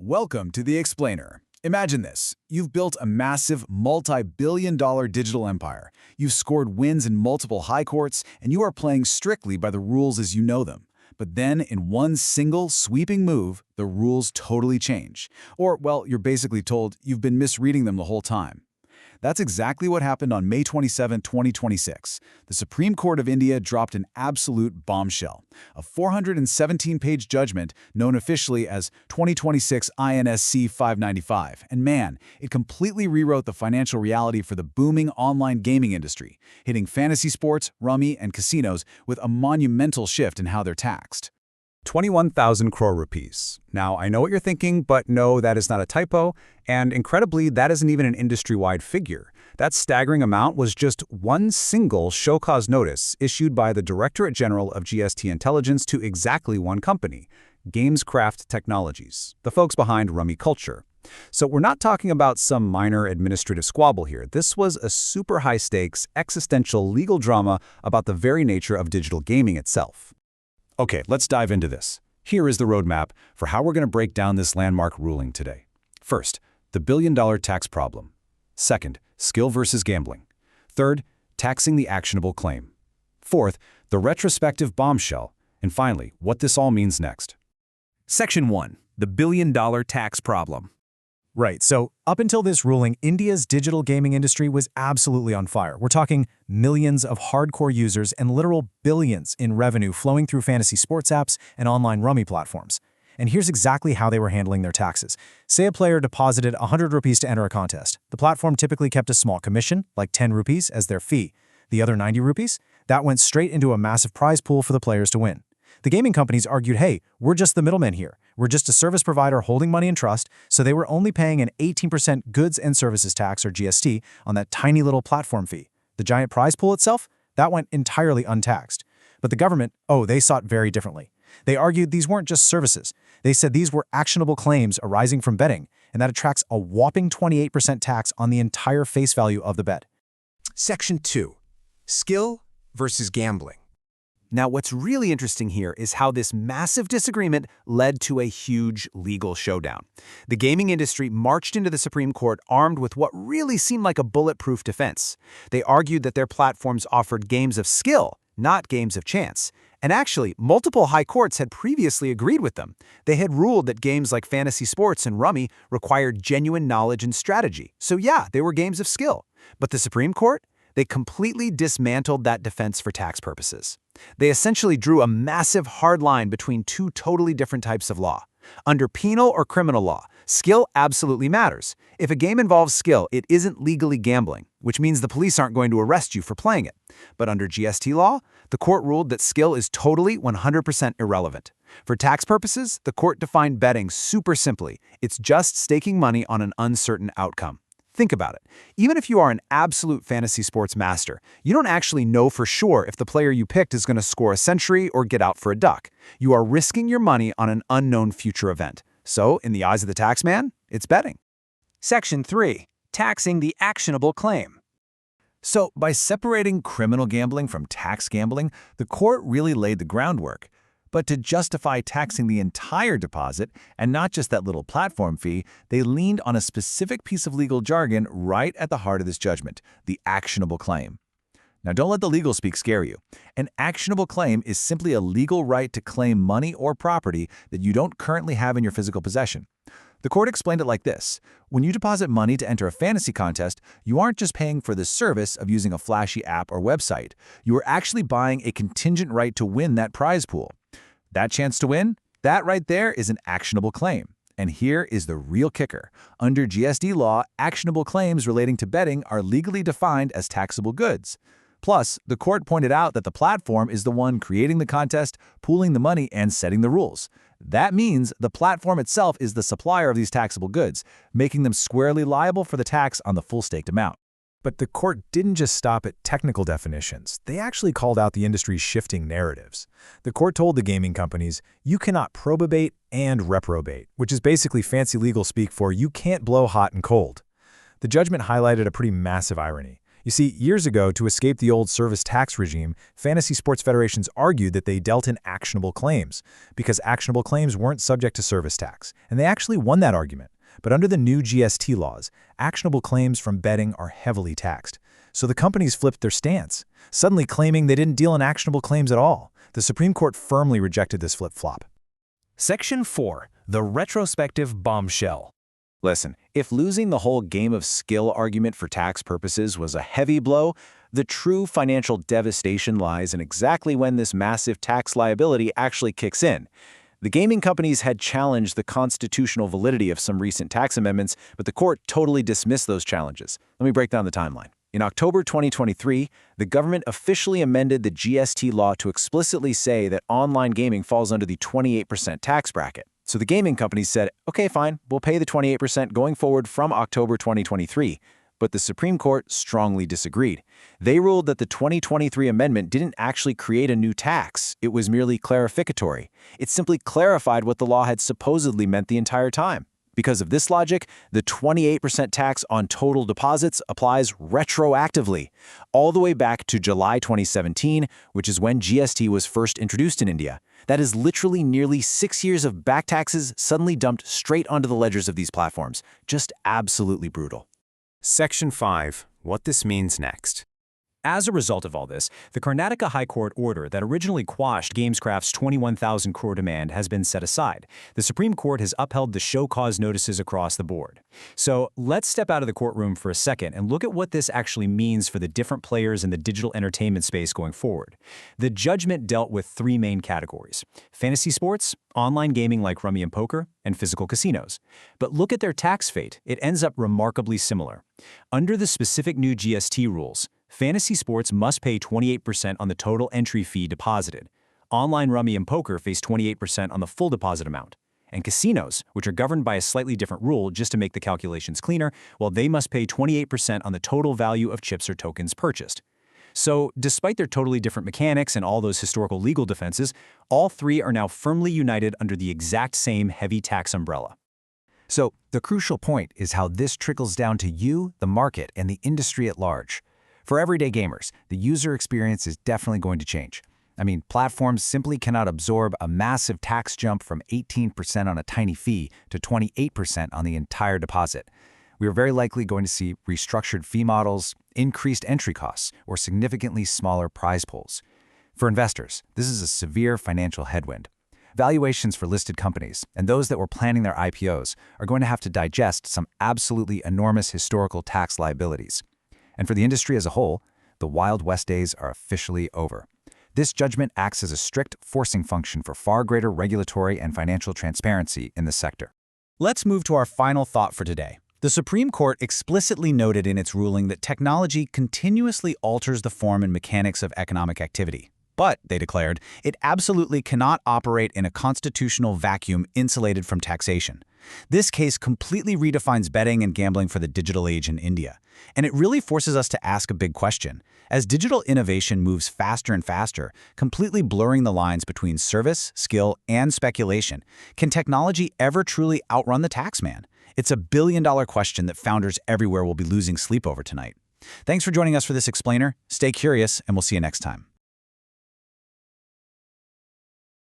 Welcome to The Explainer. Imagine this. You've built a massive, multi-billion-dollar digital empire. You've scored wins in multiple high courts, and you are playing strictly by the rules as you know them. But then, in one single, sweeping move, the rules totally change. Or, well, you're basically told you've been misreading them the whole time. That's exactly what happened on May 27, 2026. The Supreme Court of India dropped an absolute bombshell, a 417-page judgment known officially as 2026 INSC 595. And man, it completely rewrote the financial reality for the booming online gaming industry, hitting fantasy sports, rummy, and casinos with a monumental shift in how they're taxed. 21,000 crore rupees. Now, I know what you're thinking, but no, that is not a typo, and incredibly, that isn't even an industry-wide figure. That staggering amount was just one single show-cause notice issued by the Directorate General of GST Intelligence to exactly one company, Gamescraft Technologies, the folks behind Rummy Culture. So we're not talking about some minor administrative squabble here. This was a super high-stakes, existential legal drama about the very nature of digital gaming itself. Okay, let's dive into this. Here is the roadmap for how we're going to break down this landmark ruling today. First, the billion-dollar tax problem. Second, skill versus gambling. Third, taxing the actionable claim. Fourth, the retrospective bombshell. And finally, what this all means next. Section 1. The billion-dollar tax problem. Right, so up until this ruling, India's digital gaming industry was absolutely on fire. We're talking millions of hardcore users and literal billions in revenue flowing through fantasy sports apps and online rummy platforms. And here's exactly how they were handling their taxes. Say a player deposited 100 rupees to enter a contest. The platform typically kept a small commission, like 10 rupees, as their fee. The other 90 rupees? That went straight into a massive prize pool for the players to win. The gaming companies argued, hey, we're just the middlemen here. We're just a service provider holding money in trust, so they were only paying an 18% goods and services tax, or GST, on that tiny little platform fee. The giant prize pool itself? That went entirely untaxed. But the government, they saw it very differently. They argued these weren't just services. They said these were actionable claims arising from betting, and that attracts a whopping 28% tax on the entire face value of the bet. Section 2. Skill versus gambling. Now, what's really interesting here is how this massive disagreement led to a huge legal showdown. The gaming industry marched into the Supreme Court armed with what really seemed like a bulletproof defense. They argued that their platforms offered games of skill, not games of chance. And actually, multiple high courts had previously agreed with them. They had ruled that games like fantasy sports and rummy required genuine knowledge and strategy. So yeah, they were games of skill. But the Supreme Court? They completely dismantled that defense for tax purposes. They essentially drew a massive hard line between two totally different types of law. Under penal or criminal law, skill absolutely matters. If a game involves skill, it isn't legally gambling, which means the police aren't going to arrest you for playing it. But under GST law, the court ruled that skill is totally 100% irrelevant. For tax purposes, the court defined betting super simply. It's just staking money on an uncertain outcome. Think about it. Even if you are an absolute fantasy sports master, you don't actually know for sure if the player you picked is going to score a century or get out for a duck. You are risking your money on an unknown future event. So, in the eyes of the tax man, it's betting. Section 3. Taxing the actionable claim. So, by separating criminal gambling from tax gambling, the court really laid the groundwork. But to justify taxing the entire deposit, and not just that little platform fee, they leaned on a specific piece of legal jargon right at the heart of this judgment, the actionable claim. Now, don't let the legal speak scare you. An actionable claim is simply a legal right to claim money or property that you don't currently have in your physical possession. The court explained it like this. When you deposit money to enter a fantasy contest, you aren't just paying for the service of using a flashy app or website. You are actually buying a contingent right to win that prize pool. That chance to win? That right there is an actionable claim. And here is the real kicker. Under GST law, actionable claims relating to betting are legally defined as taxable goods. Plus, the court pointed out that the platform is the one creating the contest, pooling the money, and setting the rules. That means the platform itself is the supplier of these taxable goods, making them squarely liable for the tax on the full staked amount. But the court didn't just stop at technical definitions. They actually called out the industry's shifting narratives. The court told the gaming companies, you cannot probate and reprobate, which is basically fancy legal speak for you can't blow hot and cold. The judgment highlighted a pretty massive irony. You see, years ago, to escape the old service tax regime, fantasy sports federations argued that they dealt in actionable claims, because actionable claims weren't subject to service tax, and they actually won that argument. But under the new GST laws, actionable claims from betting are heavily taxed. So the companies flipped their stance, suddenly claiming they didn't deal in actionable claims at all. The Supreme Court firmly rejected this flip-flop. Section 4. The Retrospective Bombshell. Listen, if losing the whole game of skill argument for tax purposes was a heavy blow, the true financial devastation lies in exactly when this massive tax liability actually kicks in. The gaming companies had challenged the constitutional validity of some recent tax amendments, but the court totally dismissed those challenges. Let me break down the timeline. In October 2023, the government officially amended the GST law to explicitly say that online gaming falls under the 28% tax bracket. So the gaming companies said, okay, fine, we'll pay the 28% going forward from October 2023. But the Supreme Court strongly disagreed. They ruled that the 2023 amendment didn't actually create a new tax. It was merely clarificatory. It simply clarified what the law had supposedly meant the entire time. Because of this logic, the 28% tax on total deposits applies retroactively, all the way back to July 2017, which is when GST was first introduced in India. That is literally nearly 6 years of back taxes suddenly dumped straight onto the ledgers of these platforms. Just absolutely brutal. Section 5. What this means next. As a result of all this, the Karnataka High Court order that originally quashed Gamescraft's 21,000 crore demand has been set aside. The Supreme Court has upheld the show cause notices across the board. So let's step out of the courtroom for a second and look at what this actually means for the different players in the digital entertainment space going forward. The judgment dealt with three main categories: fantasy sports, online gaming like rummy and poker, and physical casinos. But look at their tax fate. It ends up remarkably similar. Under the specific new GST rules, fantasy sports must pay 28% on the total entry fee deposited. Online rummy and poker face 28% on the full deposit amount. And casinos, which are governed by a slightly different rule just to make the calculations cleaner, well, they must pay 28% on the total value of chips or tokens purchased. So, despite their totally different mechanics and all those historical legal defenses, all three are now firmly united under the exact same heavy tax umbrella. So, the crucial point is how this trickles down to you, the market, and the industry at large. For everyday gamers, the user experience is definitely going to change. I mean, platforms simply cannot absorb a massive tax jump from 18% on a tiny fee to 28% on the entire deposit. We are very likely going to see restructured fee models, increased entry costs, or significantly smaller prize pools. For investors, this is a severe financial headwind. Valuations for listed companies, and those that were planning their IPOs, are going to have to digest some absolutely enormous historical tax liabilities. And for the industry as a whole, the Wild West days are officially over. This judgment acts as a strict forcing function for far greater regulatory and financial transparency in the sector. Let's move to our final thought for today. The Supreme Court explicitly noted in its ruling that technology continuously alters the form and mechanics of economic activity. But, they declared, it absolutely cannot operate in a constitutional vacuum insulated from taxation. This case completely redefines betting and gambling for the digital age in India. And it really forces us to ask a big question. As digital innovation moves faster and faster, completely blurring the lines between service, skill, and speculation, can technology ever truly outrun the taxman? It's a billion-dollar question that founders everywhere will be losing sleep over tonight. Thanks for joining us for this explainer. Stay curious, and we'll see you next time.